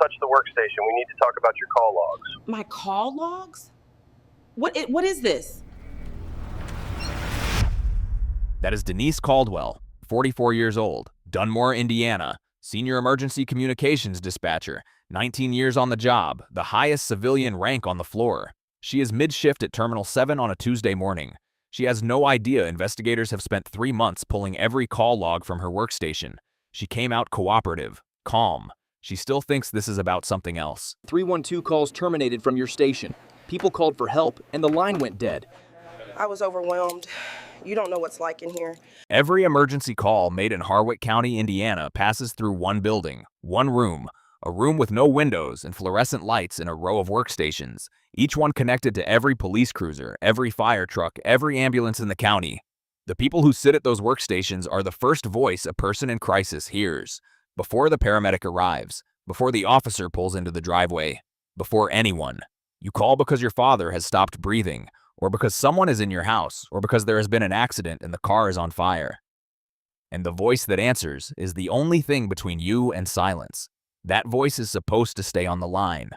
touch the workstation. We need to talk about your call logs. My call logs? What is this? That is Denise Caldwell, 44 years old, Dunmore, Indiana, senior emergency communications dispatcher, 19 years on the job, the highest civilian rank on the floor. She is mid-shift at Terminal 7 on a Tuesday morning. She has no idea investigators have spent 3 months pulling every call log from her workstation. She came out cooperative, calm. She still thinks this is about something else. 312 calls terminated from your station. People called for help, and the line went dead. I was overwhelmed. You don't know what's like in here. Every emergency call made in Harwick County, Indiana, passes through one building, one room, a room with no windows and fluorescent lights in a row of workstations, each one connected to every police cruiser, every fire truck, every ambulance in the county. The people who sit at those workstations are the first voice a person in crisis hears, before the paramedic arrives, before the officer pulls into the driveway, before anyone. You call because your father has stopped breathing, or because someone is in your house, or because there has been an accident and the car is on fire. And the voice that answers is the only thing between you and silence. That voice is supposed to stay on the line.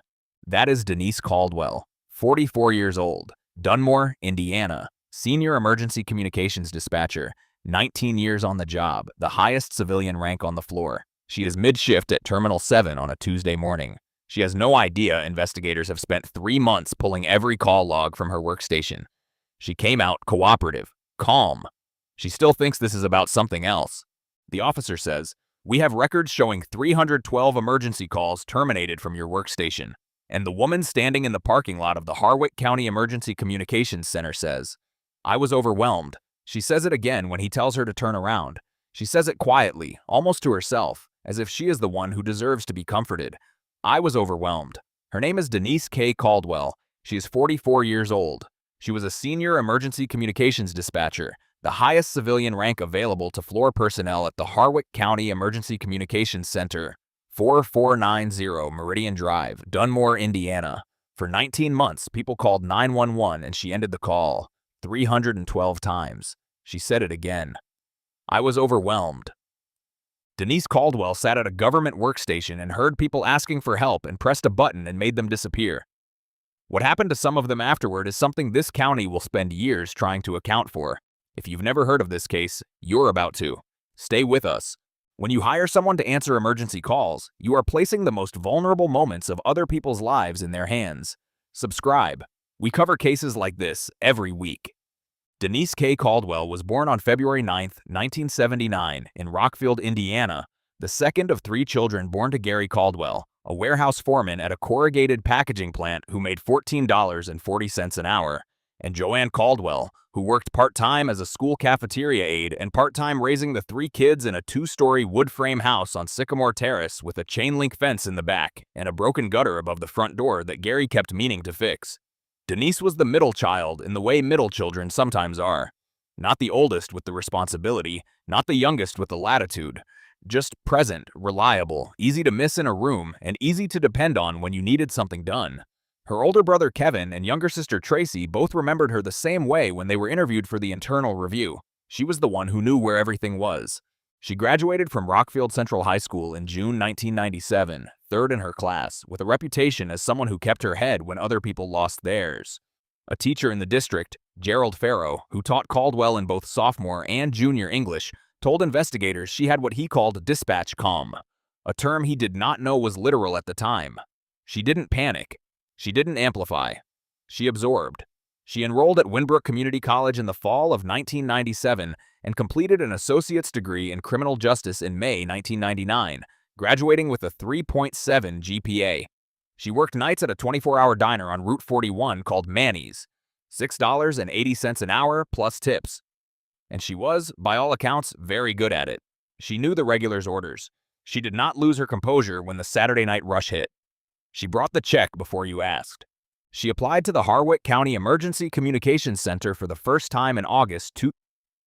That is Denise Caldwell, 44 years old, Dunmore, Indiana, senior emergency communications dispatcher, 19 years on the job, the highest civilian rank on the floor. She is mid-shift at Terminal 7 on a Tuesday morning. She has no idea investigators have spent 3 months pulling every call log from her workstation. She came out cooperative, calm. She still thinks this is about something else. The officer says, "We have records showing 312 emergency calls terminated from your workstation." And the woman standing in the parking lot of the Harwick County Emergency Communications Center says, "I was overwhelmed." She says it again when he tells her to turn around. She says it quietly, almost to herself, as if she is the one who deserves to be comforted. I was overwhelmed. Her name is Denise K. Caldwell. She is 44 years old. She was a senior emergency communications dispatcher, the highest civilian rank available to floor personnel at the Harwick County Emergency Communications Center, 4490 Meridian Drive, Dunmore, Indiana. For 19 months, people called 911 and she ended the call 312 times. She said it again. I was overwhelmed. Denise Caldwell sat at a government workstation and heard people asking for help and pressed a button and made them disappear. What happened to some of them afterward is something this county will spend years trying to account for. If you've never heard of this case, you're about to. Stay with us. When you hire someone to answer emergency calls, you are placing the most vulnerable moments of other people's lives in their hands. Subscribe. We cover cases like this every week. Denise K. Caldwell was born on February 9, 1979, in Rockfield, Indiana, the second of 3 children born to Gary Caldwell, a warehouse foreman at a corrugated packaging plant who made $14.40 an hour, and Joanne Caldwell, who worked part-time as a school cafeteria aide and part-time raising the 3 kids in a 2-story wood frame house on Sycamore Terrace with a chain-link fence in the back and a broken gutter above the front door that Gary kept meaning to fix. Denise was the middle child in the way middle children sometimes are. Not the oldest with the responsibility, not the youngest with the latitude. Just present, reliable, easy to miss in a room, and easy to depend on when you needed something done. Her older brother Kevin and younger sister Tracy both remembered her the same way when they were interviewed for the internal review. She was the one who knew where everything was. She graduated from Rockfield Central High School in June 1997, third in her class, with a reputation as someone who kept her head when other people lost theirs. A teacher in the district, Gerald Farrow, who taught Caldwell in both sophomore and junior English, told investigators she had what he called dispatch calm, a term he did not know was literal at the time. She didn't panic. She didn't amplify. She absorbed. She enrolled at Winbrook Community College in the fall of 1997 and completed an associate's degree in criminal justice in May 1999, graduating with a 3.7 GPA. She worked nights at a 24-hour diner on Route 41 called Manny's, $6.80 an hour plus tips. And she was, by all accounts, very good at it. She knew the regulars' orders. She did not lose her composure when the Saturday night rush hit. She brought the check before you asked. She applied to the Harwick County Emergency Communications Center for the first time in August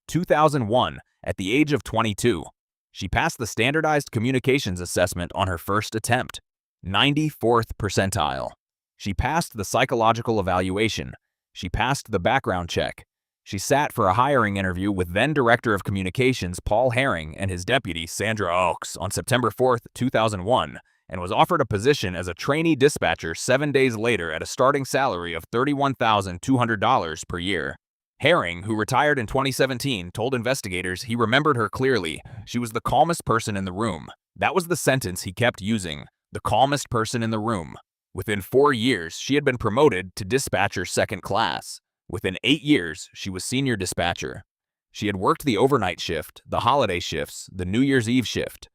2001 at the age of 22. She passed the Standardized Communications Assessment on her first attempt, 94th percentile. She passed the psychological evaluation. She passed the background check. She sat for a hiring interview with then Director of Communications Paul Herring and his deputy Sandra Oaks on September 4, 2001, and was offered a position as a trainee dispatcher 7 days later at a starting salary of $31,200 per year. Herring, who retired in 2017, told investigators he remembered her clearly. She was the calmest person in the room. That was the sentence he kept using, the calmest person in the room. Within 4 years, she had been promoted to dispatcher second class. Within 8 years, she was senior dispatcher. She had worked the overnight shift, the holiday shifts, the New Year's Eve shift.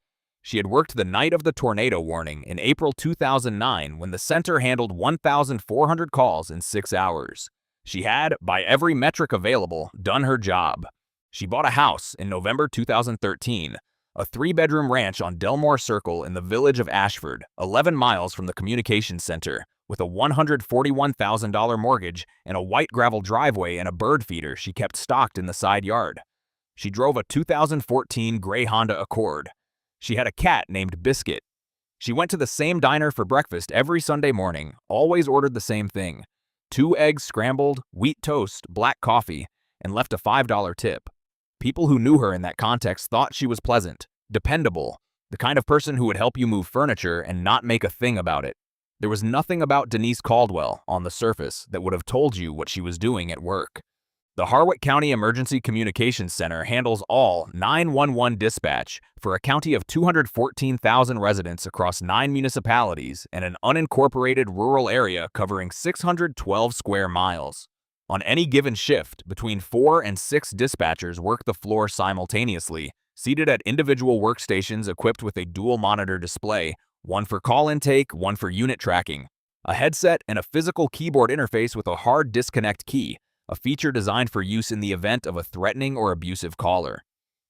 She had worked the night of the tornado warning in April 2009 when the center handled 1,400 calls in 6 hours. She had, by every metric available, done her job. She bought a house in November 2013, a 3-bedroom ranch on Dunmore Circle in the village of Ashford, 11 miles from the communications center, with a $141,000 mortgage and a white gravel driveway and a bird feeder she kept stocked in the side yard. She drove a 2014 gray Honda Accord. She had a cat named Biscuit. She went to the same diner for breakfast every Sunday morning, always ordered the same thing: 2 eggs scrambled, wheat toast, black coffee, and left a $5 tip. People who knew her in that context thought she was pleasant, dependable, the kind of person who would help you move furniture and not make a thing about it. There was nothing about Denise Caldwell on the surface that would have told you what she was doing at work. The Harwood County Emergency Communications Center handles all 911 dispatch for a county of 214,000 residents across 9 municipalities and an unincorporated rural area covering 612 square miles. On any given shift, between 4 and 6 dispatchers work the floor simultaneously, seated at individual workstations equipped with a dual monitor display, one for call intake, one for unit tracking, a headset, and a physical keyboard interface with a hard disconnect key, a feature designed for use in the event of a threatening or abusive caller.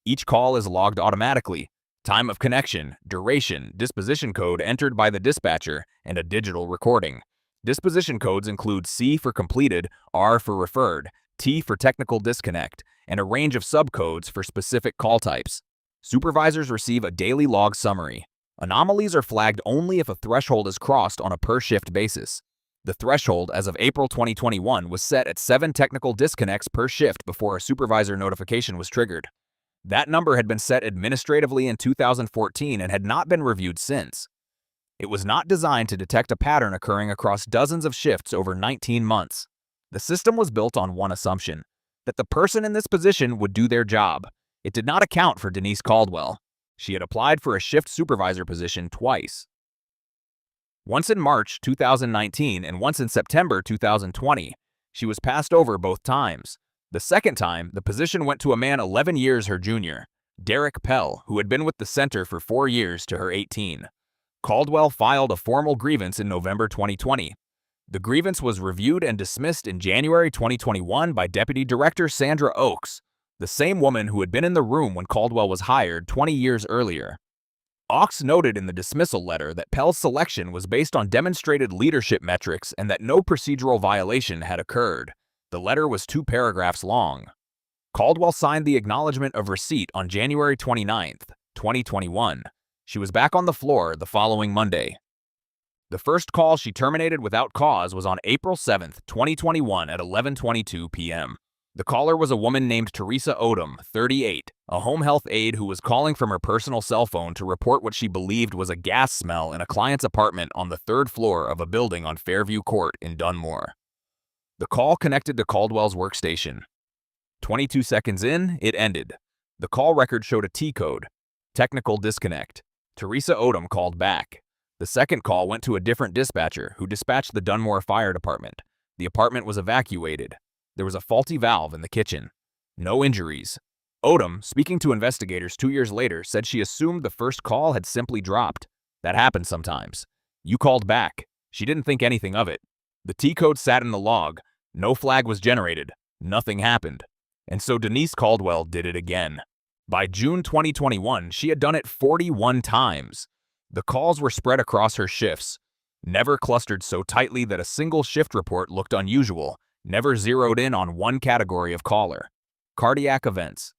Each call is logged automatically: time of connection, duration, disposition code entered by the dispatcher, and a digital recording. Disposition codes include C for completed, R for referred, T for technical disconnect, and a range of subcodes for specific call types. Supervisors receive a daily log summary. Anomalies are flagged only if a threshold is crossed on a per-shift basis. The threshold as of April 2021 was set at 7 technical disconnects per shift before a supervisor notification was triggered. That number had been set administratively in 2014 and had not been reviewed since. It was not designed to detect a pattern occurring across dozens of shifts over 19 months. The system was built on one assumption: that the person in this position would do their job. It did not account for Denise Caldwell. She had applied for a shift supervisor position twice. Once in March 2019 and once in September 2020. She was passed over both times. The second time, the position went to a man 11 years her junior, Derek Pell, who had been with the center for 4 years to her 18. Caldwell filed a formal grievance in November 2020. The grievance was reviewed and dismissed in January 2021 by Deputy Director Sandra Oakes, the same woman who had been in the room when Caldwell was hired 20 years earlier. Oakes noted in the dismissal letter that Pell's selection was based on demonstrated leadership metrics and that no procedural violation had occurred. The letter was 2 paragraphs long. Caldwell signed the acknowledgement of receipt on January 29, 2021. She was back on the floor the following Monday. The first call she terminated without cause was on April 7, 2021 at 11:22 p.m. The caller was a woman named Teresa Odom, 38, a home health aide who was calling from her personal cell phone to report what she believed was a gas smell in a client's apartment on the 3rd floor of a building on Fairview Court in Dunmore. The call connected to Caldwell's workstation. 22 seconds in, it ended. The call record showed a T code: technical disconnect. Teresa Odom called back. The second call went to a different dispatcher who dispatched the Dunmore Fire Department. The apartment was evacuated. There was a faulty valve in the kitchen. No injuries. Odom, speaking to investigators 2 years later, said she assumed the first call had simply dropped. That happens sometimes. You called back. She didn't think anything of it. The T code sat in the log. No flag was generated. Nothing happened. And so Denise Caldwell did it again. By June 2021, she had done it 41 times. The calls were spread across her shifts, never clustered so tightly that a single shift report looked unusual, never zeroed in on one category of caller. Cardiac events,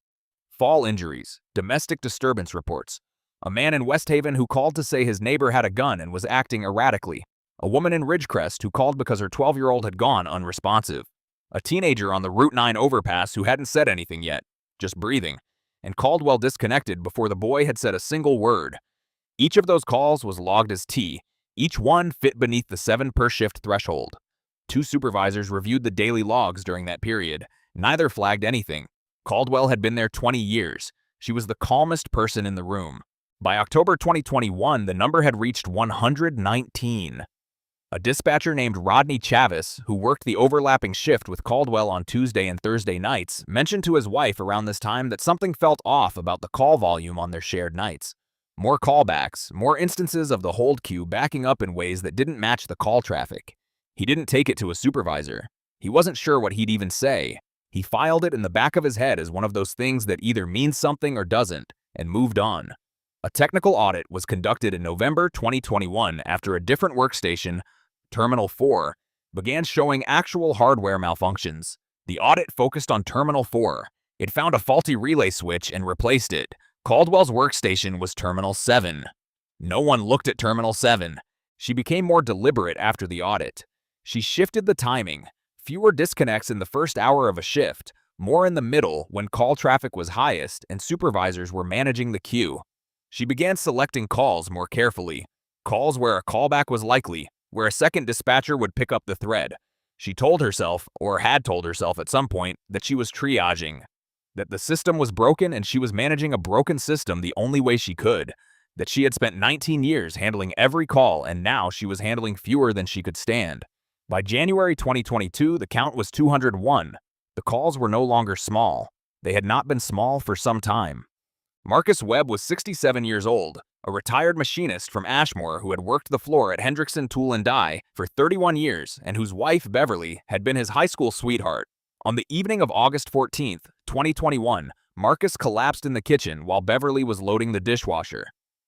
fall injuries, domestic disturbance reports, a man in West Haven who called to say his neighbor had a gun and was acting erratically, a woman in Ridgecrest who called because her 12-year-old had gone unresponsive, a teenager on the Route 9 overpass who hadn't said anything yet, just breathing, and Caldwell disconnected before the boy had said a single word. Each of those calls was logged as T. Each one fit beneath the 7 per shift threshold. 2 supervisors reviewed the daily logs during that period. Neither flagged anything. Caldwell had been there 20 years. She was the calmest person in the room. By October 2021, the number had reached 119. A dispatcher named Rodney Chavis, who worked the overlapping shift with Caldwell on Tuesday and Thursday nights, mentioned to his wife around this time that something felt off about the call volume on their shared nights. More callbacks, more instances of the hold queue backing up in ways that didn't match the call traffic. He didn't take it to a supervisor. He wasn't sure what he'd even say. He filed it in the back of his head as one of those things that either means something or doesn't, and moved on. A technical audit was conducted in November 2021 after a different workstation, Terminal 4, began showing actual hardware malfunctions. The audit focused on Terminal 4. It found a faulty relay switch and replaced it. Caldwell's workstation was Terminal 7. No one looked at Terminal 7. She became more deliberate after the audit. She shifted the timing. Fewer disconnects in the first hour of a shift, more in the middle when call traffic was highest and supervisors were managing the queue. She began selecting calls more carefully. Calls where a callback was likely, where a second dispatcher would pick up the thread. She told herself, or had told herself at some point, that she was triaging. That the system was broken and she was managing a broken system the only way she could. That she had spent 19 years handling every call and now she was handling fewer than she could stand. By January 2022, the count was 201. The calls were no longer small. They had not been small for some time. Marcus Webb was 67 years old, a retired machinist from Ashmore who had worked the floor at Hendrickson Tool & Die for 31 years and whose wife, Beverly, had been his high school sweetheart. On the evening of August 14, 2021, Marcus collapsed in the kitchen while Beverly was loading the dishwasher.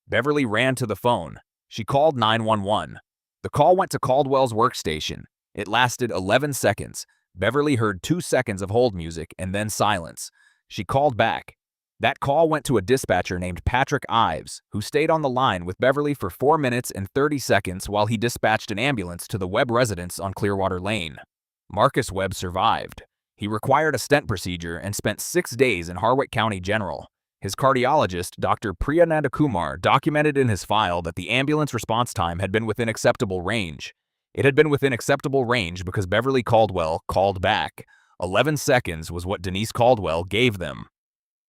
Beverly ran to the phone. She called 911. The call went to Caldwell's workstation. It lasted 11 seconds. Beverly heard 2 seconds of hold music and then silence. She called back. That call went to a dispatcher named Patrick Ives, who stayed on the line with Beverly for 4 minutes and 30 seconds while he dispatched an ambulance to the Webb residence on Clearwater Lane. Marcus Webb survived. He required a stent procedure and spent 6 days in Harwich County General. His cardiologist, Dr. Priya Nandakumar, documented in his file that the ambulance response time had been within acceptable range. It had been within acceptable range because Beverly Caldwell called back. 11 seconds was what Denise Caldwell gave them.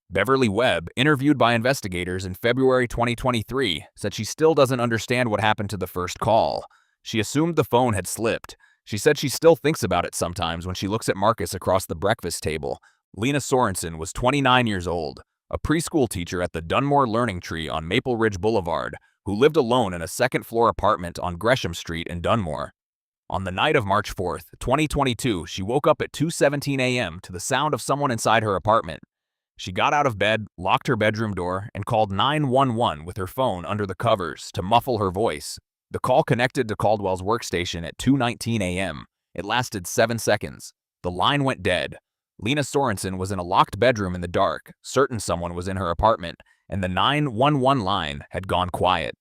Beverly Webb, interviewed by investigators in February 2023, said she still doesn't understand what happened to the first call. She assumed the phone had slipped. She said she still thinks about it sometimes when she looks at Marcus across the breakfast table. Lena Sorensen was 29 years old, a preschool teacher at the Dunmore Learning Tree on Maple Ridge Boulevard, who lived alone in a second-floor apartment on Gresham Street in Dunmore. On the night of March 4, 2022, she woke up at 2:17 a.m. to the sound of someone inside her apartment. She got out of bed, locked her bedroom door, and called 911 with her phone under the covers to muffle her voice. The call connected to Caldwell's workstation at 2:19 a.m. It lasted 7 seconds. The line went dead. Lena Sorensen was in a locked bedroom in the dark, certain someone was in her apartment, and the 911 line had gone quiet.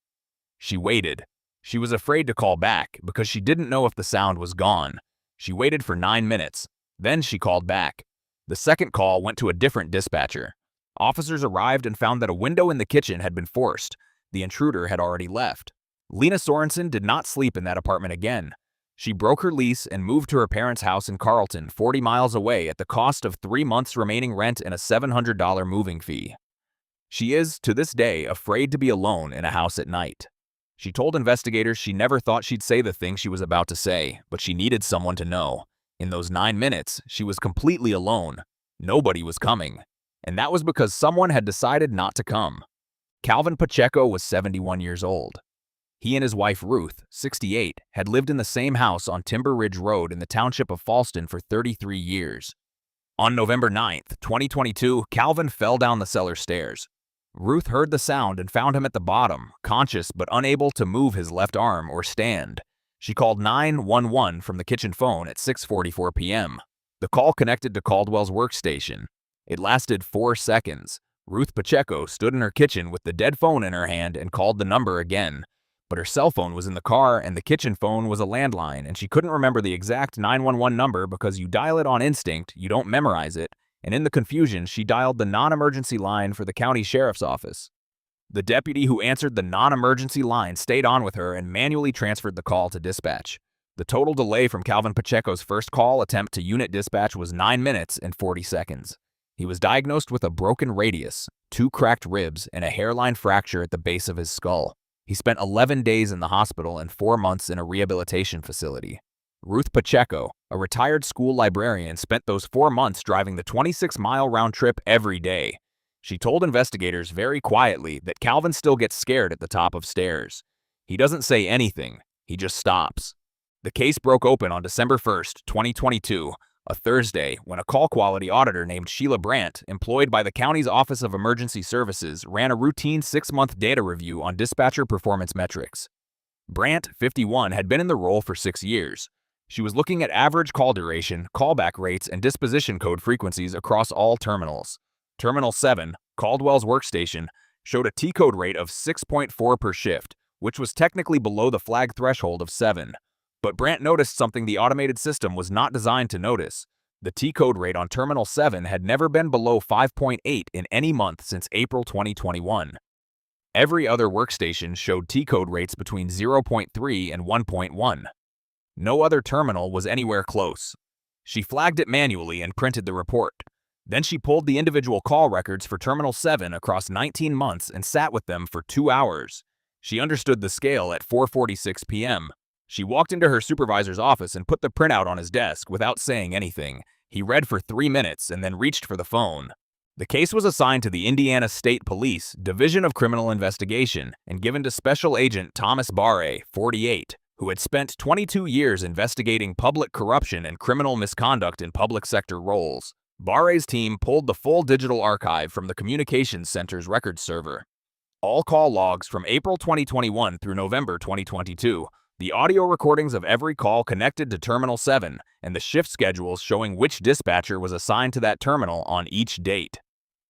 She waited. She was afraid to call back because she didn't know if the sound was gone. She waited for 9 minutes. Then she called back. The second call went to a different dispatcher. Officers arrived and found that a window in the kitchen had been forced. The intruder had already left. Lena Sorensen did not sleep in that apartment again. She broke her lease and moved to her parents' house in Carlton, 40 miles away, at the cost of 3 months' remaining rent and a $700 moving fee. She is, to this day, afraid to be alone in a house at night. She told investigators she never thought she'd say the thing she was about to say, but she needed someone to know. In those 9 minutes, she was completely alone. Nobody was coming. And that was because someone had decided not to come. Calvin Pacheco was 71 years old. He and his wife Ruth, 68, had lived in the same house on Timber Ridge Road in the township of Falston for 33 years. On November 9, 2022, Calvin fell down the cellar stairs. Ruth heard the sound and found him at the bottom, conscious but unable to move his left arm or stand. She called 911 from the kitchen phone at 6:44 p.m. The call connected to Caldwell's workstation. It lasted 4 seconds. Ruth Pacheco stood in her kitchen with the dead phone in her hand and called the number again. But her cell phone was in the car and the kitchen phone was a landline, and she couldn't remember the exact 911 number because you dial it on instinct, you don't memorize it, and in the confusion, she dialed the non-emergency line for the county sheriff's office. The deputy who answered the non-emergency line stayed on with her and manually transferred the call to dispatch. The total delay from Calvin Pacheco's first call attempt to unit dispatch was 9 minutes and 40 seconds. He was diagnosed with a broken radius, 2 cracked ribs, and a hairline fracture at the base of his skull. He spent 11 days in the hospital and 4 months in a rehabilitation facility. Ruth Pacheco, a retired school librarian, spent those 4 months driving the 26-mile round trip every day. She told investigators very quietly that Calvin still gets scared at the top of stairs. He doesn't say anything, he just stops. The case broke open on December 1, 2022, a Thursday, when a call quality auditor named Sheila Brandt, employed by the county's Office of Emergency Services, ran a routine 6-month data review on dispatcher performance metrics. Brandt, 51, had been in the role for 6 years. She was looking at average call duration, callback rates, and disposition code frequencies across all terminals. Terminal 7, Caldwell's workstation, showed a T-code rate of 6.4 per shift, which was technically below the flag threshold of 7. But Brandt noticed something the automated system was not designed to notice. The T-code rate on Terminal 7 had never been below 5.8 in any month since April 2021. Every other workstation showed T-code rates between 0.3 and 1.1. No other terminal was anywhere close. She flagged it manually and printed the report. Then she pulled the individual call records for Terminal 7 across 19 months and sat with them for 2 hours. She understood the scale at 4:46 p.m. She walked into her supervisor's office and put the printout on his desk without saying anything. He read for 3 minutes and then reached for the phone. The case was assigned to the Indiana State Police Division of Criminal Investigation and given to Special Agent Thomas Barre, 48, who had spent 22 years investigating public corruption and criminal misconduct in public sector roles. Barre's team pulled the full digital archive from the Communications Center's records server. All call logs from April 2021 through November 2022, the audio recordings of every call connected to Terminal 7, and the shift schedules showing which dispatcher was assigned to that terminal on each date.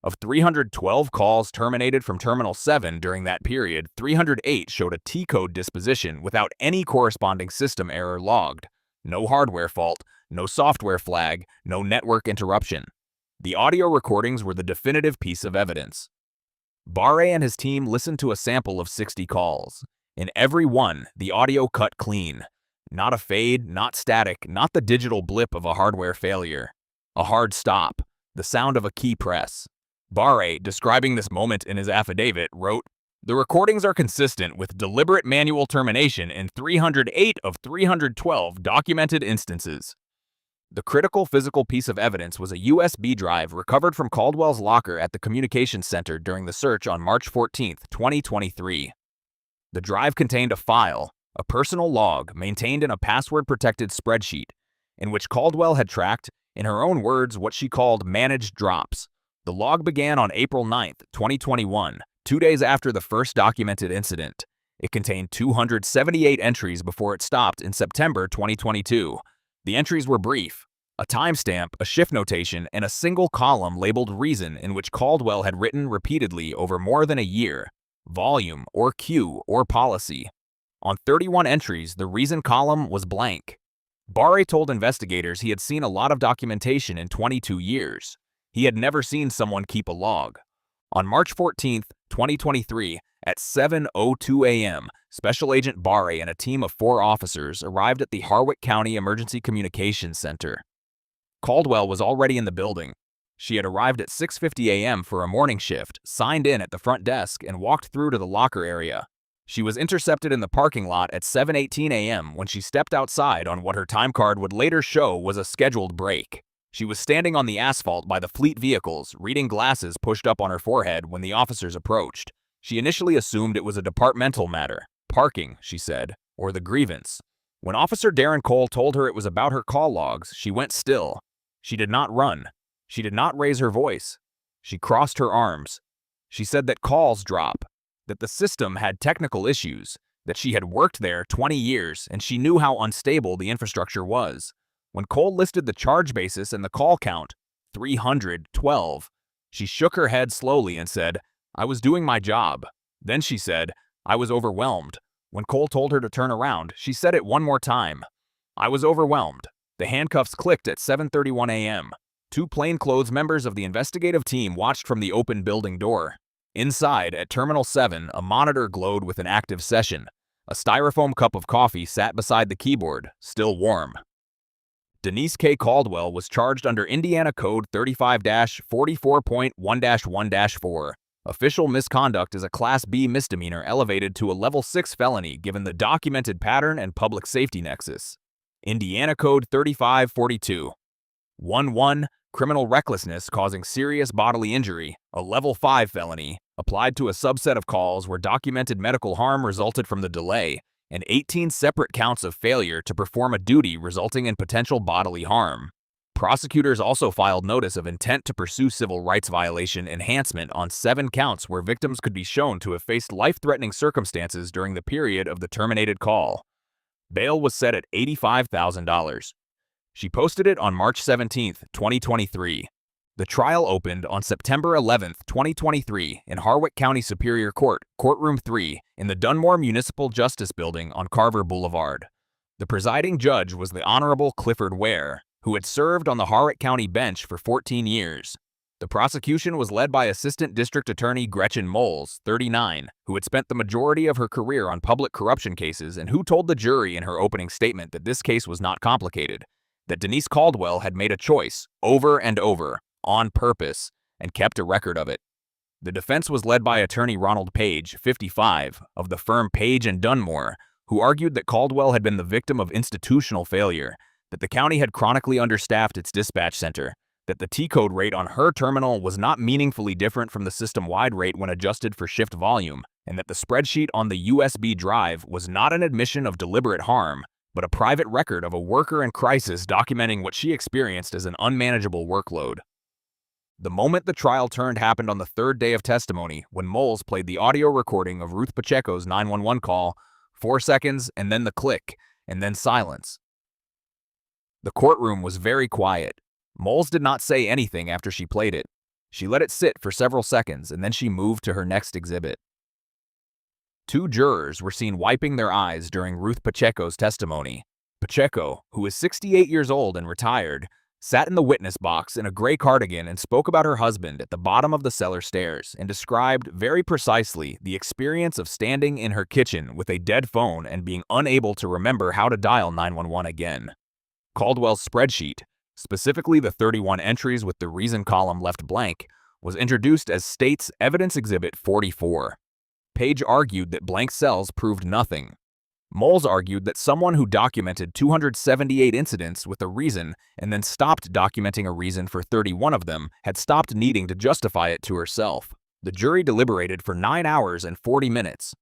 Of 312 calls terminated from Terminal 7 during that period, 308 showed a T-code disposition without any corresponding system error logged. No hardware fault, no software flag, no network interruption. The audio recordings were the definitive piece of evidence. Barre and his team listened to a sample of 60 calls. In every one, the audio cut clean. Not a fade, not static, not the digital blip of a hardware failure. A hard stop, the sound of a key press. Barre, describing this moment in his affidavit, wrote, "The recordings are consistent with deliberate manual termination in 308 of 312 documented instances." The critical physical piece of evidence was a USB drive recovered from Caldwell's locker at the Communications Center during the search on March 14, 2023. The drive contained a file, a personal log maintained in a password-protected spreadsheet, in which Caldwell had tracked, in her own words, what she called managed drops. The log began on April 9, 2021, 2 days after the first documented incident. It contained 278 entries before it stopped in September 2022. The entries were brief: a timestamp, a shift notation, and a single column labeled reason in which Caldwell had written repeatedly over more than a year. Volume, or queue, or policy. On 31 entries, the reason column was blank. Barre told investigators he had seen a lot of documentation in 22 years. He had never seen someone keep a log. On March 14, 2023, at 7:02 a.m., Special Agent Barre and a team of 4 officers arrived at the Harwick County Emergency Communications Center. Caldwell was already in the building. She had arrived at 6:50 a.m. for a morning shift, signed in at the front desk, and walked through to the locker area. She was intercepted in the parking lot at 7:18 a.m. when she stepped outside on what her time card would later show was a scheduled break. She was standing on the asphalt by the fleet vehicles, reading glasses pushed up on her forehead when the officers approached. She initially assumed it was a departmental matter, parking, she said, or the grievance. When Officer Darren Cole told her it was about her call logs, she went still. She did not run. She did not raise her voice. She crossed her arms. She said that calls drop, that the system had technical issues, that she had worked there 20 years and she knew how unstable the infrastructure was. When Cole listed the charge basis and the call count, 312, she shook her head slowly and said, "I was doing my job." Then she said, "I was overwhelmed." When Cole told her to turn around, she said it one more time. "I was overwhelmed." The handcuffs clicked at 7:31 a.m. 2 plainclothes members of the investigative team watched from the open building door. Inside, at Terminal 7, a monitor glowed with an active session. A styrofoam cup of coffee sat beside the keyboard, still warm. Denise K. Caldwell was charged under Indiana Code 35-44.1-1-4. Official misconduct is a Class B misdemeanor elevated to a Level 6 felony given the documented pattern and public safety nexus. Indiana Code 3542.1.1, criminal recklessness causing serious bodily injury, a Level 5 felony, applied to a subset of calls where documented medical harm resulted from the delay, and 18 separate counts of failure to perform a duty resulting in potential bodily harm. Prosecutors also filed notice of intent to pursue civil rights violation enhancement on 7 counts where victims could be shown to have faced life-threatening circumstances during the period of the terminated call. Bail was set at $85,000. She posted it on March 17, 2023. The trial opened on September 11, 2023 in Harwick County Superior Court, Courtroom 3, in the Dunmore Municipal Justice Building on Carver Boulevard. The presiding judge was the Honorable Clifford Ware, who had served on the Harwick County bench for 14 years. The prosecution was led by Assistant District Attorney Gretchen Moles, 39, who had spent the majority of her career on public corruption cases and who told the jury in her opening statement that this case was not complicated, that Denise Caldwell had made a choice, over and over, on purpose, and kept a record of it. The defense was led by attorney Ronald Page, 55, of the firm Page and Dunmore, who argued that Caldwell had been the victim of institutional failure, that the county had chronically understaffed its dispatch center, that the T-code rate on her terminal was not meaningfully different from the system-wide rate when adjusted for shift volume, and that the spreadsheet on the USB drive was not an admission of deliberate harm, but a private record of a worker in crisis documenting what she experienced as an unmanageable workload. The moment the trial turned happened on the 3rd day of testimony when Moles played the audio recording of Ruth Pacheco's 911 call, 4 seconds, and then the click, and then silence. The courtroom was very quiet. Moles did not say anything after she played it. She let it sit for several seconds, and then she moved to her next exhibit. 2 jurors were seen wiping their eyes during Ruth Pacheco's testimony. Pacheco, who is 68 years old and retired, sat in the witness box in a gray cardigan and spoke about her husband at the bottom of the cellar stairs and described very precisely the experience of standing in her kitchen with a dead phone and being unable to remember how to dial 911 again. Caldwell's spreadsheet, specifically the 31 entries with the reason column left blank, was introduced as State's Evidence Exhibit 44. Page argued that blank cells proved nothing. Moles argued that someone who documented 278 incidents with a reason and then stopped documenting a reason for 31 of them had stopped needing to justify it to herself. The jury deliberated for 9 hours and 40 minutes.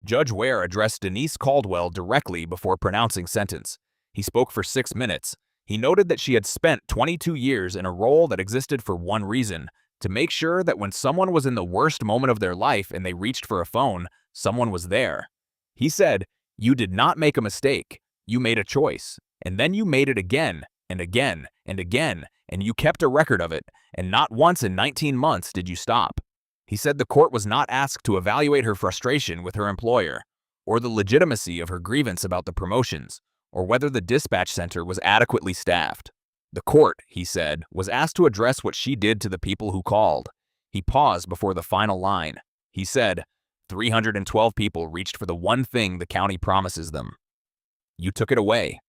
Judge Ware addressed Denise Caldwell directly before pronouncing sentence. He spoke for 6 minutes. He noted that she had spent 22 years in a role that existed for one reason, to make sure that when someone was in the worst moment of their life and they reached for a phone, someone was there. He said, "You did not make a mistake. You made a choice. And then you made it again, and again, and again, and you kept a record of it, and not once in 19 months did you stop." He said the court was not asked to evaluate her frustration with her employer, or the legitimacy of her grievance about the promotions, or whether the dispatch center was adequately staffed. The court, he said, was asked to address what she did to the people who called. He paused before the final line. He said, 312 people reached for the one thing the county promises them. You took it away.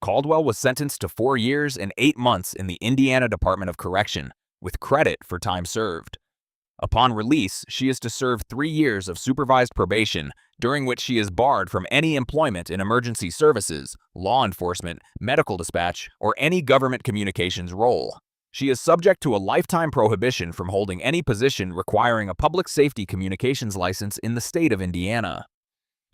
Caldwell was sentenced to 4 years and 8 months in the Indiana Department of Correction, with credit for time served. Upon release, she is to serve 3 years of supervised probation, during which she is barred from any employment in emergency services, law enforcement, medical dispatch, or any government communications role. She is subject to a lifetime prohibition from holding any position requiring a public safety communications license in the state of Indiana.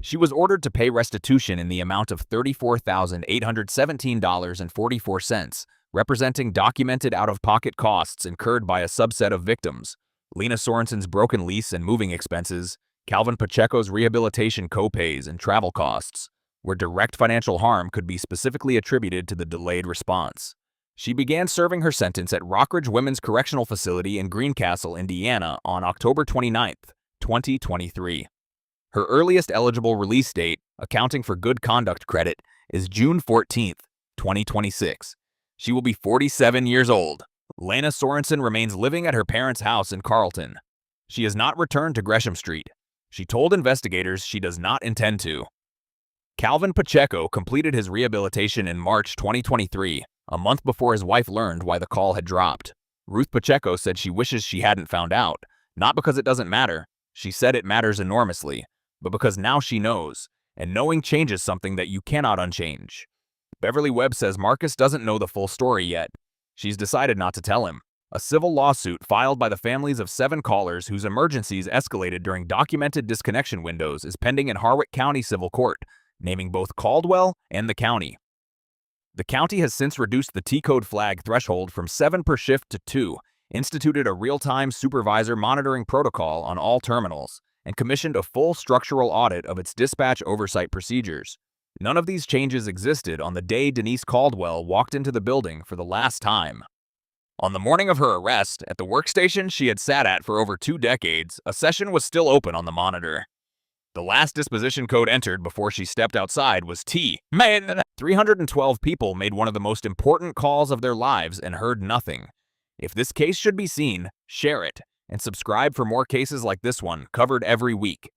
She was ordered to pay restitution in the amount of $34,817.44, representing documented out-of-pocket costs incurred by a subset of victims: Lena Sorensen's broken lease and moving expenses, Calvin Pacheco's rehabilitation co-pays and travel costs, where direct financial harm could be specifically attributed to the delayed response. She began serving her sentence at Rockridge Women's Correctional Facility in Greencastle, Indiana on October 29, 2023. Her earliest eligible release date, accounting for good conduct credit, is June 14, 2026. She will be 47 years old. Lena Sorensen remains living at her parents' house in Carlton. She has not returned to Gresham Street. She told investigators she does not intend to. Calvin Pacheco completed his rehabilitation in March 2023, a month before his wife learned why the call had dropped. Ruth Pacheco said she wishes she hadn't found out, not because it doesn't matter. She said it matters enormously, but because now she knows, and knowing changes something that you cannot unchange. Beverly Webb says Marcus doesn't know the full story yet. She's decided not to tell him. A civil lawsuit filed by the families of 7 callers whose emergencies escalated during documented disconnection windows is pending in Harwick County Civil Court, naming both Caldwell and the county. The county has since reduced the T-code flag threshold from 7 per shift to 2, instituted a real-time supervisor monitoring protocol on all terminals, and commissioned a full structural audit of its dispatch oversight procedures. None of these changes existed on the day Denise Caldwell walked into the building for the last time. On the morning of her arrest, at the workstation she had sat at for over 2 decades, a session was still open on the monitor. The last disposition code entered before she stepped outside was T. 312 people made one of the most important calls of their lives and heard nothing. If this case should be seen, share it, and subscribe for more cases like this one covered every week.